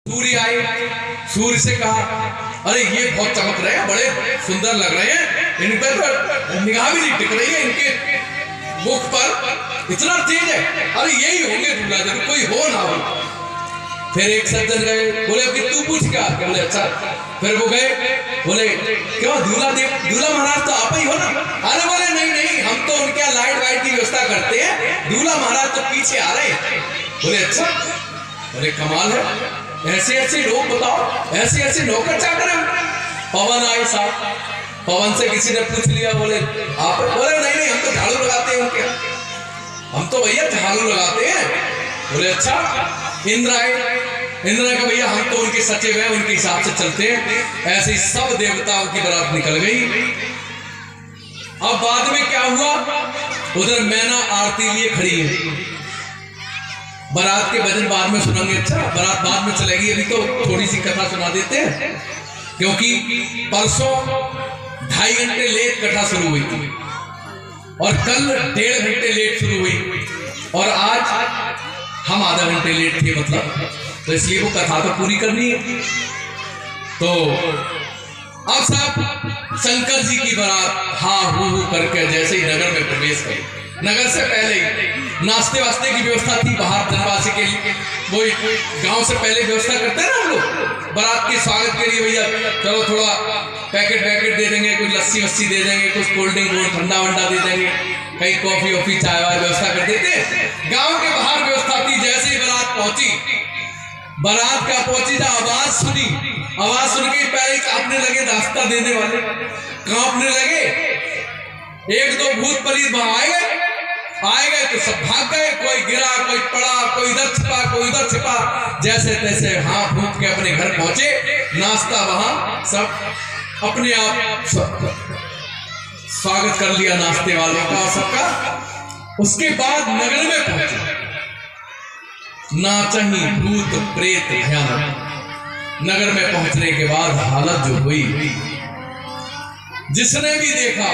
सूर्य आए, सूर्य से कहा अरे ये बहुत चमक रहे हैं, बड़े सुंदर लग रहे हैं, इन पर तो निगाह भी नहीं टिक रही है, इनके मुख पर इतना तेज है, अरे यही होंगे दूल्हा जब कोई हो ना हो। फिर एक सज्जन गए, बोले कि तू पूछ क्या? बोले अच्छा। फिर वो गए, बोले क्यों दूल्हा महाराज तो आप ही हो ना? अरे बोले नहीं नहीं, हम तो उनके लाइट वाइट की व्यवस्था करते हैं, दूल्हा महाराज तो पीछे आ रहे हैं। बोले अच्छा, बोले कमाल है, ऐसे ऐसे लोग बताओ, ऐसे ऐसे नौकर चाकर हैं। पवन आए साहब, पवन से किसी ने पूछ लिया, बोले आप? बोले नहीं नहीं, हम तो झाड़ू लगाते हैं उनके, हम तो भैया झाड़ू लगाते हैं। बोले अच्छा। इंद्र आए, इंद्र ने कहा भैया हम तो उनके सचे हुए, उनके हिसाब से चलते हैं। ऐसे ही सब देवताओं की बारात निकल गई। अब बाद में क्या हुआ, उधर मैना आरती लिए खड़ी है। बारात के भजन बाद में सुनाएंगे, अच्छा बारात बाद में चलेगी, अभी तो थोड़ी सी कथा सुना देते हैं, क्योंकि परसों 2.5 घंटे लेट कथा शुरू हुई थी और कल 1.5 घंटे लेट शुरू हुई और आज हम आधा घंटे लेट थे, मतलब तो इसलिए वो कथा तो पूरी करनी है। तो अब साहब शंकर जी की बारात हाँ हू करके जैसे ही नगर में प्रवेश करी, नगर से पहले ही नाश्ते वास्ते की व्यवस्था थी बाहर जनवासी के लिए, वो गांव से पहले व्यवस्था करते हैं ना हम लोग बारात के स्वागत के लिए, भैया चलो थोड़ा पैकेट वैकेट दे देंगे, कुछ लस्सी वस्सी दे देंगे, कुछ कोल्ड ड्रिंक ठंडा वंडा दे देंगे, कहीं कॉफी वॉफी चाय वाय व्यवस्था कर देते। गांव के बाहर व्यवस्था थी। जैसे ही बारात पहुंची, बारात का पहुंची जब आवाज सुनी, आवाज सुन के पैर कांपने लगे, रास्ता देने वाले कांपने लगे। एक दो भूत प्रेत वहां आए गए तो सब भाग गए, कोई गिरा, कोई पड़ा, कोई इधर छिपा, कोई उधर छिपा, जैसे तैसे हाथ फूंक के अपने घर पहुंचे। नाश्ता वहां सब अपने आप स्वागत कर लिया नाश्ते वालों का सबका। उसके बाद नगर में पहुंचे, नाचही भूत प्रेत भयानक। नगर में पहुंचने के बाद हालत जो हुई, जिसने भी देखा,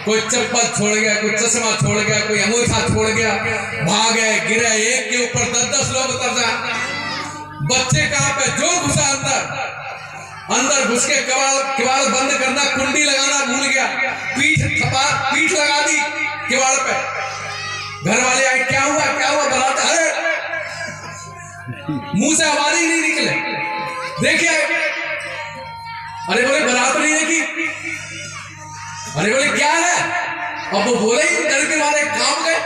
कोई चप्पल छोड़ गया, कोई चश्मा छोड़ गया, कोई अंगूठा छोड़ गया, भागे गिरे, एक के ऊपर 10-10 लोग उतर जाए। बच्चे कहां पे, जो घुसा अंदर घुस के किवाड़ बंद करना, कुंडी लगाना भूल गया, पीठ लगा दी किवाड़ पे। घर वाले आए, क्या हुआ बारात? अरे मुंह से आवाज ही नहीं निकले, देखिए। अरे बोले बारात नहीं देखी? अरे बोले क्या है? अब वो बोले ही डर के मारे काम गए।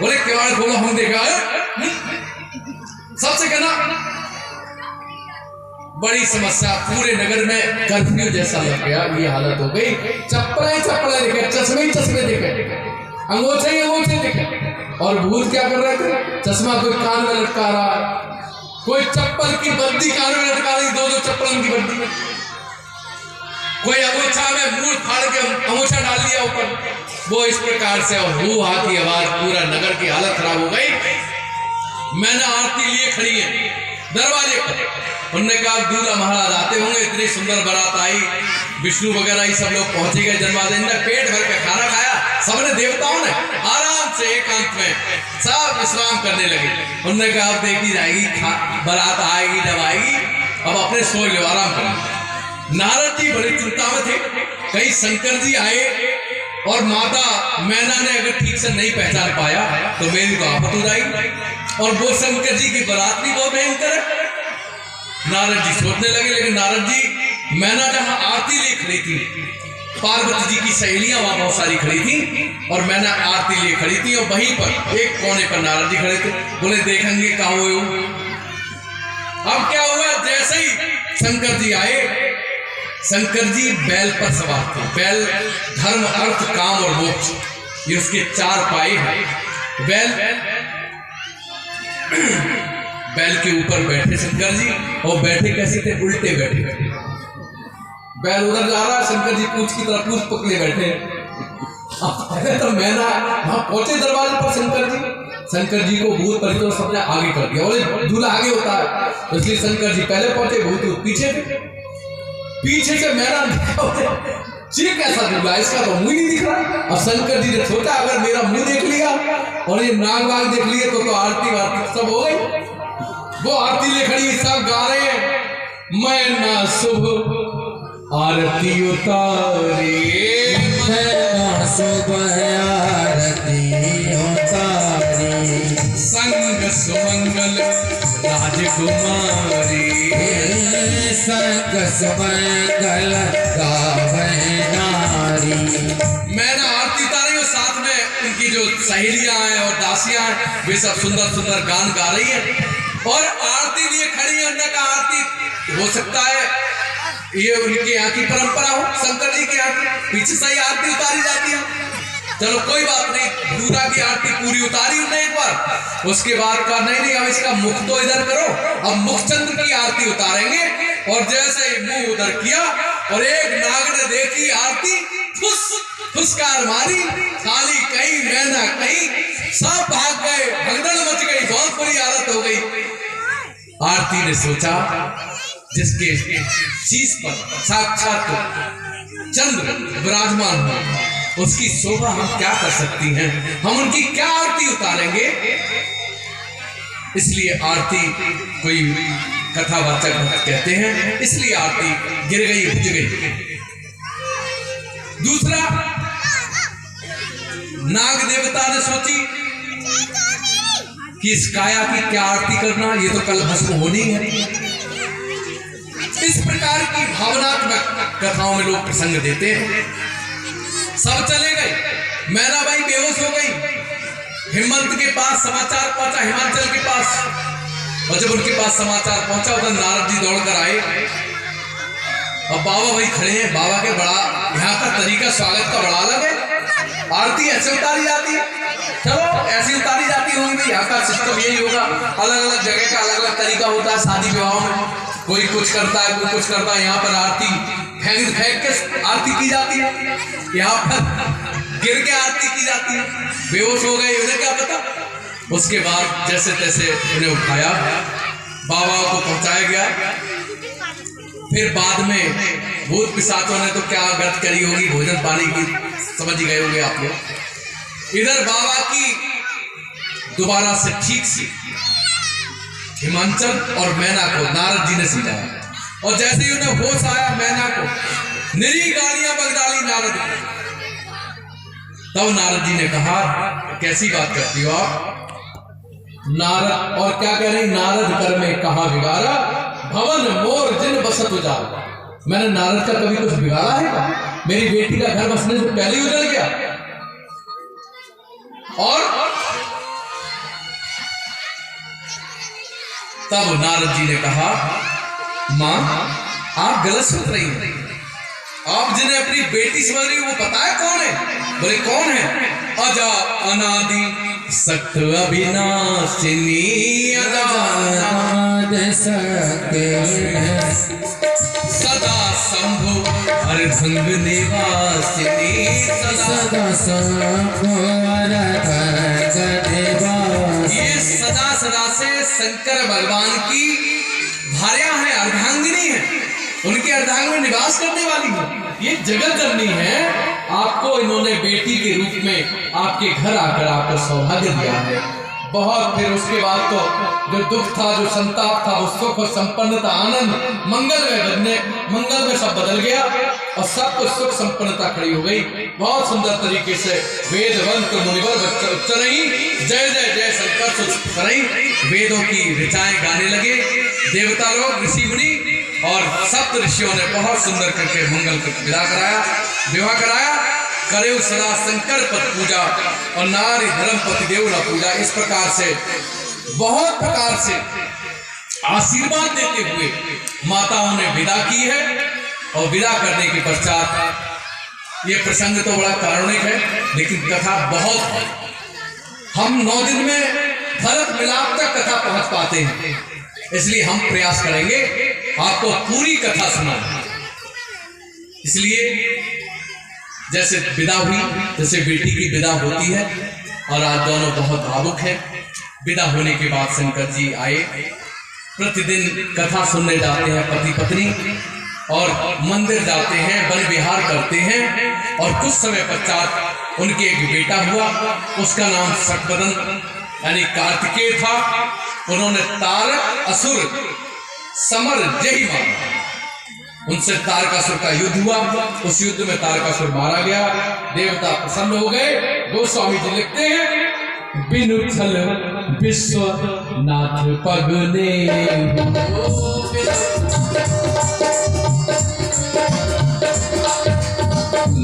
बोले किवाड़ खोलो, हम देखा है। सबसे कहना बड़ी समस्या, पूरे नगर में कर्फ्यू जैसा लग गया, ये हालत हो गई। चप्पलें दिखे, चश्मे दिखे, अंगूठे दिखे। और भूत क्या कर रहे थे? चश्मा कोई कान में लटका रहा, कोई चप्पल की बद्दी कान में लटका रही, 2-2 चप्पल की बद्दी में, कोई अंगूठा में मुंह फाड़ के अंगूठा डाल दिया ऊपर। वो इस प्रकार से हू हा की आवाज, पूरा नगर की हालत खराब हो गई। मैंने आरती लिए खड़ी है दरवाजे पर, उन्होंने कहा दूल्हा महाराज आते होंगे, इतनी सुंदर बारात आई, विष्णु वगैरह ही सब लोग पहुंचे गए जनवादे ने पेट भर के खाना खाया, सबने देवताओं ने आराम से एकांत में सब विश्राम करने लगे। उन्होंने कहा अब देखी जाएगी, बारात आएगी जब आएगी, अब अपने सो लो, आराम करें। नारद जी बड़ी चिंता में थे, कहीं शंकर जी आए और माता मैना ने अगर ठीक से नहीं पहचान पाया तो मेरी तो आफत हो जाएगी, और वो शंकर जी की बारात भी बहुत भयंकर है। नारद जी सोचने लगे, लेकिन नारद जी मैना जहां आरती लिए खड़ी थी, पार्वती जी की सहेलियां वहां बहुत सारी खड़ी थी और मैना आरती लिए खड़ी थी, और वहीं पर एक कोने पर नारद जी खड़े थे। बोले देखेंगे कहां हुए। अब क्या हुआ, जैसे ही शंकर जी आए, शंकर जी बैल पर सवार थे। बैल धर्म अर्थ काम और मोक्ष, ये उसके 4 पाए हैं। बैल के ऊपर बैठे शंकर जी, और बैठे कैसे थे? उल्टे बैठे। बैल उधर जा रहा है, शंकर जी पूंछ की तरफ पूंछ पकड़े बैठे। तो मैना वहां पहुंचे दरवाजे पर, शंकर जी को भूत परिचय सबने आगे कर दिया। बोले दूल्हा आगे होता है, तो इसलिए शंकर जी पहले पहुंचे, भूत पीछे थे। पीछे से मैना ये कैसा दूल्हा, इसका तो मुंह नहीं दिख रहा। अब शंकर जी ने सोचा अगर मेरा मुंह देख लिया और ये नाग वाग देख लिए तो आरती वारती सब हो गई। वो आरती ले खड़ी, सब गा रहे हैं, मैना शुभ आरती उतारी, मैना शुभ आरती उतारी, संग सुमंगल राजकुमारी, संग सुमंगल गावे नारी। मैंने आरती उतारी और साथ में उनकी जो सहेलियां हैं और दासियां हैं वे सब सुंदर सुंदर गान गा रही हैं और आरती लिए खड़ी है। उन्होंने कहा आरती हो सकता है ये उनके यहाँ की परंपरा हो, शंकर जी के यहाँ की पीछे से ही आरती उतारी जाती है। चलो कोई बात नहीं, पूरा की आरती पूरी उतारी उन्हें एक बार, उसके बाद कहा नहीं अब इसका मुख तो इधर करो, अब मुखचंद्र की आरती उतारेंगे। और जैसे ही मुंह उधर किया और एक नाग ने देखी आरती, फुसकार मारी, खाली कहीं मैना कहीं, सब भाग गए, भगदड़ मच गई, बहुत बुरी हालत हो गई। आरती ने सोचा जिसके शीश पर साक्षात चंद्र विराजमान हो उसकी शोभा हम क्या कर सकती हैं, हम उनकी क्या आरती उतारेंगे। इसलिए आरती कोई कथावाचक कहते हैं, इसलिए आरती गिर गई, बुझ गई। दूसरा, नाग देवता ने सोची कि इस काया की क्या आरती करना, ये तो कल भस्म होनी है। इस प्रकार की भावनात्मक कथाओं में लोग प्रसंग देते हैं। सब चले गए, मैनाबाई बेहोश हो गई। हिमंत के पास समाचार पहुंचा, हिमाचल के पास, और जब उनके पास समाचार पहुंचा उधर नारद जी दौड़कर आए। अब बाबा भाई खड़े हैं, बाबा के बड़ा यहाँ का तरीका स्वागत का बड़ा अलग है। आरती ऐसे उतारी जाती है, चलो ऐसी उतारी जाती होगी भाई, यहाँ का सिस्टम यही होगा। अलग अलग जगह का अलग अलग तरीका होता है शादी विवाहों में, कोई कुछ करता है कोई कुछ करता है। यहाँ पर आरती फेंक के आरती की जाती है, यहाँ पर गिर के आरती की जाती है। बेहोश हो गए, उन्हें क्या पता। उसके बाद जैसे तैसे उन्हें उठाया, बाबा को पहुंचाया गया। फिर बाद में भूत पिशाचों ने तो क्या गत करी होगी, भोजन पानी की समझ गए होंगे आप लोग। इधर बाबा की दोबारा से ठीक सी हिमांचल और मैना को नारद जी ने सिखाया, और जैसे ही उन्हें होश आया मैना को निरी गालियां बक डाली नारद को। तब नारद जी ने कहा कैसी बात करती हो आप नारद, और क्या कह रही, नारद कर में कहा बिगाड़ा, भवन मोर जिन बसत उजाड़। मैंने नारद का कभी कुछ बिगाड़ा है क्या? मेरी बेटी का घर बसने से पहले ही उजड़ गया। और तब नारद जी ने कहा मां आप गलत सोच रही हैं, आप जिन्हें अपनी बेटी समझ रही हो वो पता है कौन है? बोले कौन है? अजा अनादि सक्त अविनाशिनी, अनाद सदा शंभु अर्धंग निवासिनी, सदा शंभु अर्धंग निवासिनी। ये सदा सदा से शंकर भगवान की भार्या है, अर्धांगिनी है, उनके अर्धांग में निवास करने वाली है। ये जगत जननी है, आपको इन्होंने बेटी के रूप में आपके घर आकर आपको सौभाग्य दिया है बहुत। फिर उसके बाद तो जो दुख था, जो संताप था, वो सुख और संपन्नता, आनंद, मंगल में सब बदल गया और सब कुछ सुख संपन्नता खड़ी हो गई। बहुत सुंदर तरीके से वेद मंत्र मुनिवर उच्चरई, जय जय जय शंकर सुचरई, वेदों की ऋचाएं गाने लगे देवता लोग, ऋषि मुनि, और सप्त ऋषियों ने बहुत सुंदर करके मंगल कर विवाह कराया। करे सदा शंकर पद पूजा और नारी धर्म पति देव न पूजा। इस प्रकार से बहुत प्रकार से आशीर्वाद देते हुए माताओं ने विदा की है। और विदा करने के पश्चात ये प्रसंग तो बड़ा कारुणिक है, लेकिन कथा बहुत है। हम 9 दिन में भरत मिलाप तक कथा पहुंच पाते हैं, इसलिए हम प्रयास करेंगे आपको पूरी कथा सुनाना। इसलिए जैसे विदा हुई, जैसे बेटी की विदा होती है, और आज दोनों बहुत भावुक हैं। विदा होने के बाद शंकर जी आए, प्रतिदिन कथा सुनने जाते हैं पति पत्नी, और मंदिर जाते हैं, वन विहार करते हैं। और कुछ समय पश्चात उनके एक बेटा हुआ, उसका नाम शतवदन यानी कार्तिकेय था। उन्होंने तारक असुर समर जय मारा। उनसे तारकासुर का युद्ध हुआ। उस युद्ध में तारकासुर मारा गया। देवता प्रसन्न हो गए। गोस्वामी जी लिखते हैं, बिनु छल विश्वनाथ पगने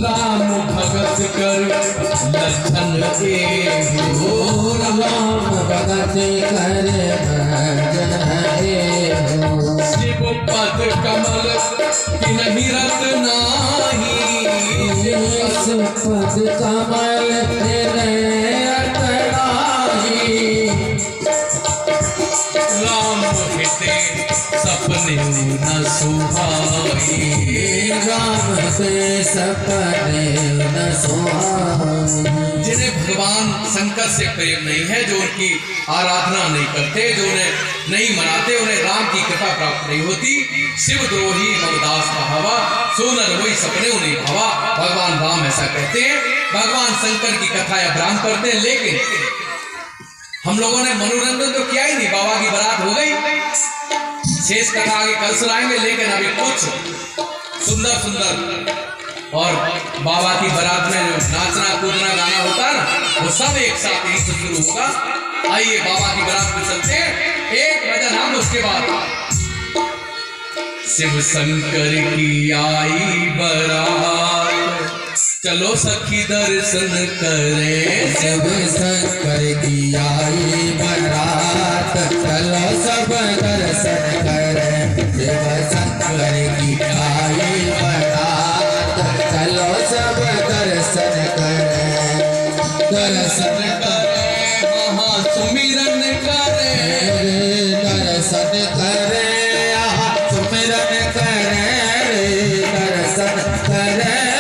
राम भगत कर लक्षण राम भगत कर शिव पद कमल तिन्हि रत नाही। पद कमल राम हिते सपने न सुहाई। राम से सपने न सुहाई। जिन्हें भगवान शंकर से प्रेम नहीं है, जो उनकी आराधना नहीं करते, जो उन्हें नहीं मनाते, उन्हें राम की कृपा प्राप्त नहीं होती। शिव द्रोही ममदास कहावा, सोनर वही सपने उन्हें भावा। भगवान राम ऐसा कहते हैं। भगवान शंकर की कथा या ब्राह्म करते हैं। लेकिन हम लोगों ने मनोरंजन तो किया ही नहीं। बाबा की बारात हो गई, शेष कथा आगे कल सुनाएंगे। लेकिन अभी कुछ सुंदर सुंदर और बाबा की बारात में जो नाचना कूदना गाना होता है ना, वो सब एक साथ यहीं से शुरू होगा। आइए बाबा की बारात में चलते हैं। एक भजन हम, उसके बाद शिव शंकर की आई बारात, चलो सखी दर्शन करें। शिव शंकर की आई बारात, चलो सब दर्शन करें। शिव शंकर की आई बारात, चलो सब दर्शन करें। दर्शन करें महासुमिरन करें। दर्शन करें सुमिरन करें। दर्शन करें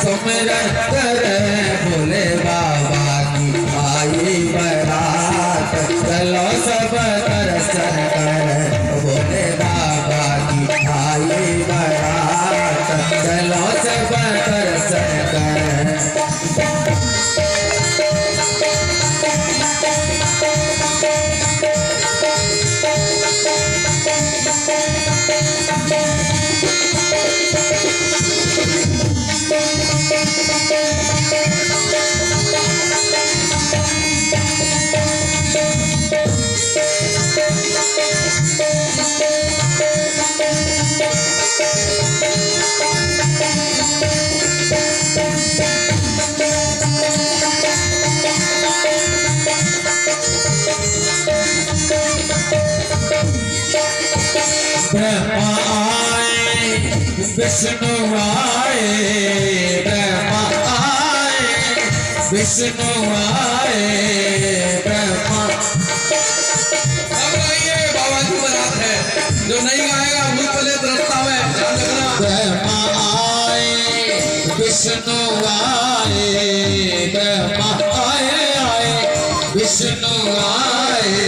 सुमिरन करें। भोले बाबा की आई बारात, चलो सब दर्शन करें। भोले बाबा की आई बारात, चलो सब दर्शन करें। ब्रह्मा आए विष्णु आए। ब्रह्मा आए विष्णु आए। ब्रह्मा बाबा की बारात है। जो नहीं गाएगा भूत प्रेत रास्ता में ध्यान रखना। ब्रह्मा आए विष्णु आए। ब्रह्मा आए विष्णु आए।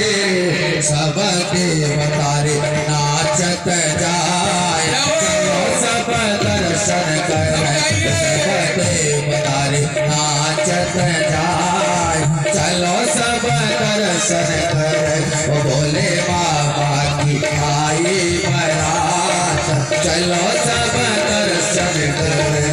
सब देवतारे नाचत जाए, चलो सब दर्शन करें। सब देवतारे नाचत जाए, चलो सब दर्शन करें। ओ भोले बाबा की आई बारात, चलो सब दर्शन करें।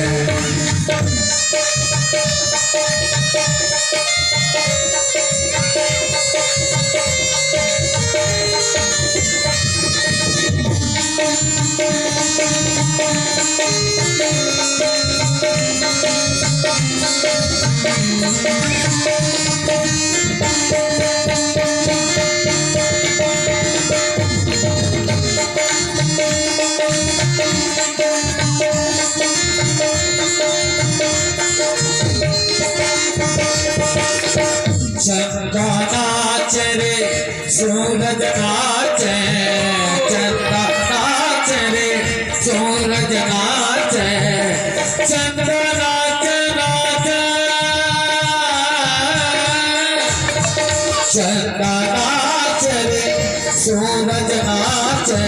चंदा नाच रे सूरज नाचे। चंदा नाच रे सूरज नाचे। चंदा नाच नाच। चंदा नाच रे सूरज नाचे।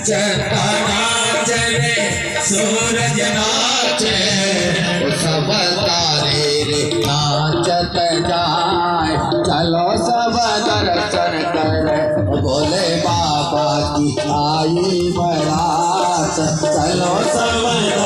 चंदा नाच रे सूरज नाचे। सब तारे रे नाचत जाए, चलो सब दर्शन करें। भोले बाबा की बारात चलो सब